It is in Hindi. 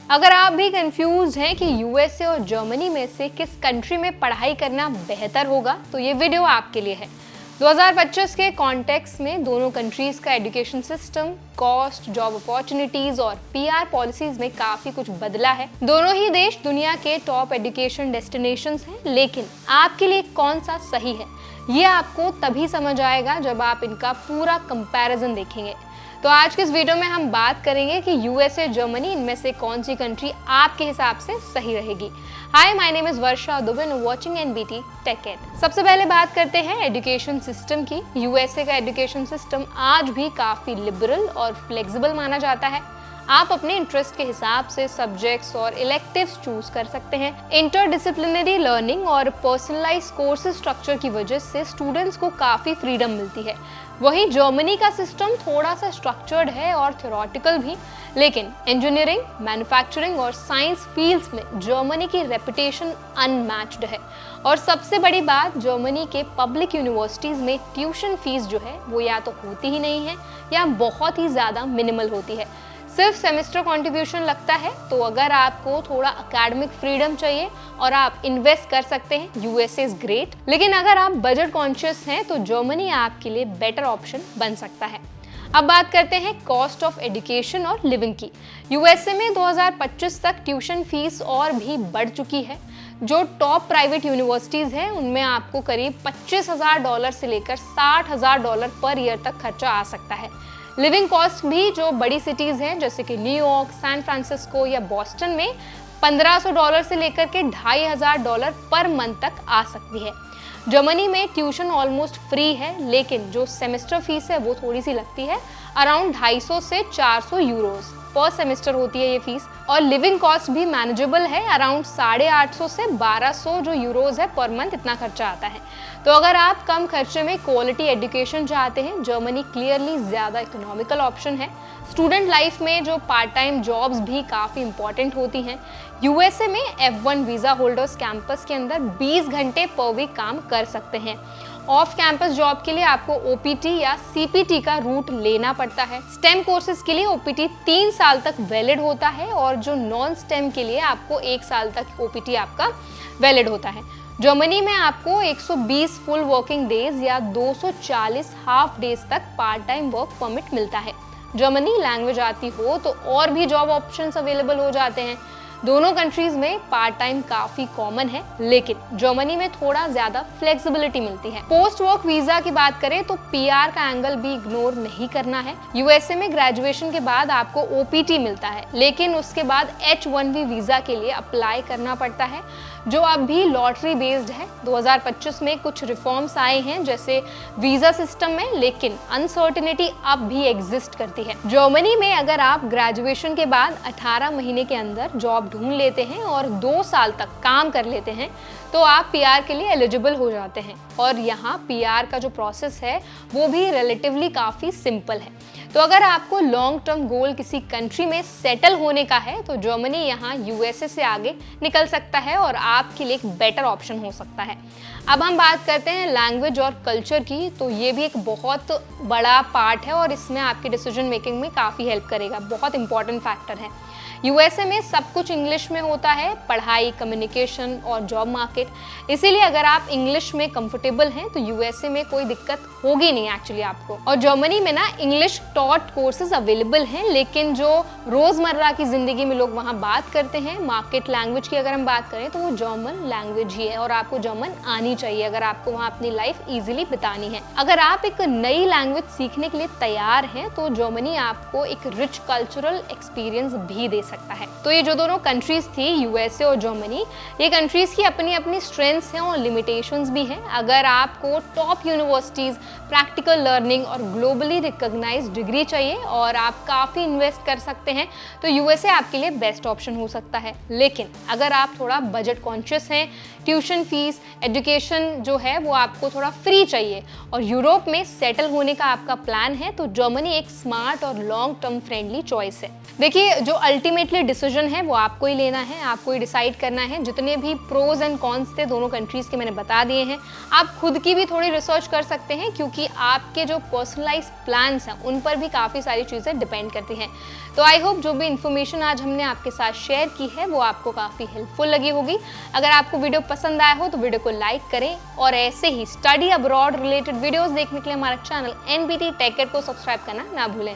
अगर आप भी कंफ्यूज हैं कि यूएसए और जर्मनी में से किस कंट्री में पढ़ाई करना बेहतर होगा, तो ये वीडियो आपके लिए है। 2025 के कॉन्टेक्स्ट में दोनों कंट्रीज का education system, cost, job opportunities और पीआर पॉलिसीज में काफी कुछ बदला है। दोनों ही देश दुनिया के टॉप एजुकेशन डेस्टिनेशंस हैं, लेकिन आपके लिए कौन सा सही है, ये आपको तभी समझ आएगा जब आप इनका पूरा कंपैरिजन देखेंगे। तो आज के इस वीडियो में हम बात करेंगे कि यूएसए, जर्मनी, इनमें से कौन सी कंट्री आपके हिसाब से सही रहेगी। Hi, my name is Varsha Dubey and watching NBT tech ed. सबसे पहले बात करते हैं एजुकेशन सिस्टम की। यूएसए का एजुकेशन सिस्टम आज भी काफी लिबरल और फ्लेक्सिबल माना जाता है। आप अपने इंटरेस्ट के हिसाब से सब्जेक्ट्स और इलेक्टिव्स चूज कर सकते हैं। इंटरडिसिप्लिनरी लर्निंग और पर्सनलाइज्ड कोर्स स्ट्रक्चर की वजह से स्टूडेंट्स को काफी फ्रीडम मिलती है। वहीं जर्मनी का सिस्टम थोड़ा सा स्ट्रक्चर्ड है और थ्योरेटिकल भी, लेकिन इंजीनियरिंग, मैन्युफैक्चरिंग और साइंस फील्ड्स में जर्मनी की रेपुटेशन अनमैच्ड है। और सबसे बड़ी बात, जर्मनी के पब्लिक यूनिवर्सिटीज में ट्यूशन फीस जो है वो या तो होती ही नहीं है या बहुत ही ज़्यादा मिनिमल होती है। सिर्फ सेमेस्टर कंट्रीब्यूशन लगता है। तो अगर आपको थोड़ा एकेडमिक फ्रीडम चाहिए और आप इन्वेस्ट कर सकते हैं, यूएसए इज ग्रेट। लेकिन अगर आप बजट कॉन्शियस हैं तो जर्मनी आपके लिए बेटर ऑप्शन बन सकता है। अब बात करते हैं कॉस्ट ऑफ एजुकेशन और लिविंग की। यूएसए में 2025 तक ट्यूशन फीस और भी बढ़ चुकी है। जो टॉप प्राइवेट यूनिवर्सिटीज़ हैं उनमें आपको करीब $25,000 से लेकर $60,000 पर ईयर तक खर्चा आ सकता है। लिविंग कॉस्ट भी जो बड़ी सिटीज़ हैं जैसे कि न्यूयॉर्क, सैन फ्रांसिस्को या बॉस्टन में $1,500 से लेकर के $2,500 पर मंथ तक आ सकती है। जर्मनी में ट्यूशन ऑलमोस्ट फ्री है, लेकिन जो सेमेस्टर फीस है वो थोड़ी सी लगती है। अराउंड 250 से 400 यूरोज पर सेमेस्टर होती है ये फीस। और लिविंग कॉस्ट भी मैनेजेबल है। अराउंड 850 से 1200 जो यूरोज है पर मंथ, इतना खर्चा आता है। तो अगर आप कम खर्चे में क्वालिटी एजुकेशन चाहते हैं, जर्मनी क्लियरली ज़्यादा इकोनॉमिकल ऑप्शन है। स्टूडेंट लाइफ में जो पार्ट टाइम जॉब्स भी काफ़ी इंपॉर्टेंट होती हैं। यूएसए में F1 वीज़ा होल्डर्स कैंपस के अंदर 20 घंटे पर वीक काम कर सकते हैं। ऑफ कैंपस जॉब के लिए आपको ओपीटी या सीपीटी का रूट लेना पड़ता है। स्टेम कोर्सेज के लिए ओपीटी 3 साल तक वैलिड होता है और जो नॉन स्टेम के लिए आपको 1 साल तक ओपीटी आपका वैलिड होता है। जर्मनी में आपको 120 फुल वर्किंग डेज या 240 हाफ डेज तक पार्ट टाइम वर्क परमिट मिलता है। जर्मनी लैंग्वेज आती हो तो और भी जॉब ऑप्शंस अवेलेबल हो जाते हैं। दोनों कंट्रीज में पार्ट टाइम काफी कॉमन है, लेकिन जर्मनी में थोड़ा ज्यादा फ्लेक्सिबिलिटी मिलती है। पोस्ट वर्क वीजा की बात करें तो पीआर का एंगल भी इग्नोर नहीं करना है। यूएसए में ग्रेजुएशन के बाद आपको ओपीटी मिलता है, लेकिन उसके बाद H1B वीजा के लिए अप्लाई करना पड़ता है, जो अब भी लॉटरी बेस्ड है। 2025 में कुछ रिफॉर्म्स आए हैं जैसे वीजा सिस्टम में, लेकिन अनसर्टेनिटी अब भी एग्जिस्ट करती है। जर्मनी में अगर आप ग्रेजुएशन के बाद 18 महीने के अंदर जॉब ढूंढ लेते हैं और 2 साल तक काम कर लेते हैं तो आप पीआर के लिए एलिजिबल हो जाते हैं। और यहाँ पीआर का जो प्रोसेस है वो भी रिलेटिवली काफ़ी सिंपल है। तो अगर आपको लॉन्ग टर्म गोल किसी कंट्री में सेटल होने का है तो जर्मनी यहाँ यूएसए से आगे निकल सकता है और आपके लिए एक बेटर ऑप्शन हो सकता है। अब हम बात करते हैं लैंग्वेज और कल्चर की। तो ये भी एक बहुत बड़ा पार्ट है और इसमें आपकी डिसीजन मेकिंग में काफ़ी हेल्प करेगा, बहुत इंपॉर्टेंट फैक्टर है। यूएसए में सब कुछ इंग्लिश में होता है, पढ़ाई, कम्युनिकेशन और जॉब मार्केट। इसीलिए अगर आप इंग्लिश में कंफर्टेबल हैं तो यूएसए में कोई दिक्कत होगी नहीं एक्चुअली आपको। और जर्मनी में ना इंग्लिश टॉट कोर्सेज अवेलेबल हैं, लेकिन जो रोज़मर्रा की ज़िंदगी में लोग वहाँ बात करते हैं, मार्केट लैंग्वेज की अगर हम बात करें तो वो जर्मन लैंग्वेज ही है और आपको जर्मन आनी चाहिए अगर आपको वहाँ अपनी लाइफ ईजिली बितानी है। अगर आप एक नई लैंग्वेज सीखने के लिए तैयार हैं तो जर्मनी आपको एक रिच कल्चरल एक्सपीरियंस भी दे सकता है। तो ये जो दोनों कंट्रीज थी, यूएसए और जर्मनी, ये कंट्रीज की अपनी अपनी स्ट्रेंथ्स हैं और लिमिटेशंस भी हैं। अगर आपको टॉप यूनिवर्सिटीज, प्रैक्टिकल लर्निंग और ग्लोबली रिकॉग्नाइज्ड डिग्री चाहिए और आप काफ़ी इन्वेस्ट कर सकते हैं तो यूएसए आपके लिए बेस्ट ऑप्शन हो सकता है। लेकिन अगर आप थोड़ा बजट कॉन्शियस हैं, ट्यूशन फीस, एजुकेशन जो है वो आपको थोड़ा फ्री चाहिए और यूरोप में सेटल होने का आपका प्लान है तो जर्मनी एक स्मार्ट और लॉन्ग टर्म फ्रेंडली चॉइस है। देखिए, जो अल्टीमेट अल्टीमेटली डिसीजन है वो आपको ही लेना है, आपको ही डिसाइड करना है। जितने भी प्रोज एंड कॉन्स थे दोनों कंट्रीज़ के मैंने बता दिए हैं। आप खुद की भी थोड़ी रिसर्च कर सकते हैं क्योंकि आपके जो पर्सनलाइज प्लान्स हैं उन पर भी काफ़ी सारी चीज़ें डिपेंड करती हैं। तो आई होप जो भी इन्फॉर्मेशन आज हमने आपके साथ शेयर की है वो आपको काफ़ी हेल्पफुल लगी होगी। अगर आपको वीडियो पसंद आया हो तो वीडियो को लाइक करें और ऐसे ही स्टडी अब्रॉड रिलेटेड वीडियोस देखने के लिए हमारा चैनल NBT टेक केयर को सब्सक्राइब करना ना भूलें।